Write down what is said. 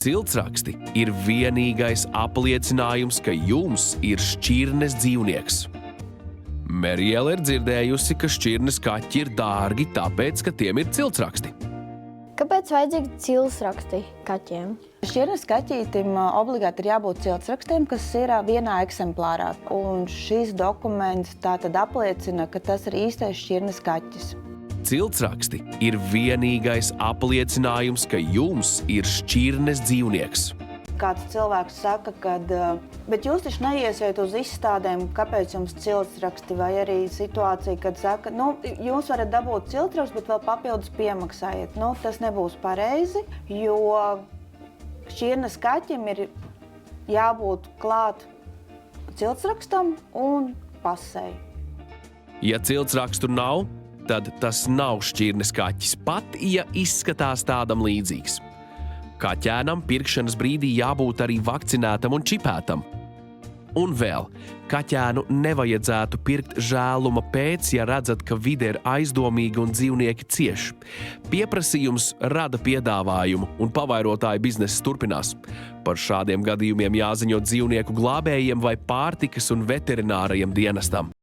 Ciltsraksti ir vienīgais apliecinājums, ka jums ir šķirnes dzīvnieks. Meriela ir dzirdējusi, ka šķirnes kaķi ir dārgi, tāpēc, ka tiem ir ciltsraksti. Kāpēc vajadzīgi ciltsraksti kaķiem? Šķirnes kaķītim obligāti ir jābūt ciltsrakstiem, kas ir vienā eksemplārā. Un šis dokuments tātad apliecina, ka tas ir īstais šķirnes kaķis. Ciltsraksti ir vienīgais apliecinājums, ka jums ir šķirnes dzīvnieks. Kāds cilvēks saka, bet jūs taču neiesiet uz izstādēm, kāpēc jums ciltsraksti, vai arī situācija, kad saka, jūs varat dabūt ciltsrakstu, bet vēl papildus piemaksājiet. Tas nebūs pareizi, jo šķirnes kaķim ir jābūt klāt ciltsrakstam un pasei. Ja ciltsrakstu nav, tad tas nav šķirnes kaķis, pat ja izskatās tādam līdzīgs. Kaķēnam pirkšanas brīdī jābūt arī vakcinētam un čipētam. Un vēl, kaķēnu nevajadzētu pirkt žēluma pēc, ja redzat, ka vide ir aizdomīga un dzīvnieki cieš. Pieprasījums rada piedāvājumu, un pavairotāju bizness turpinās. Par šādiem gadījumiem jāziņo dzīvnieku glābējiem vai pārtikas un veterinārajiem dienestam.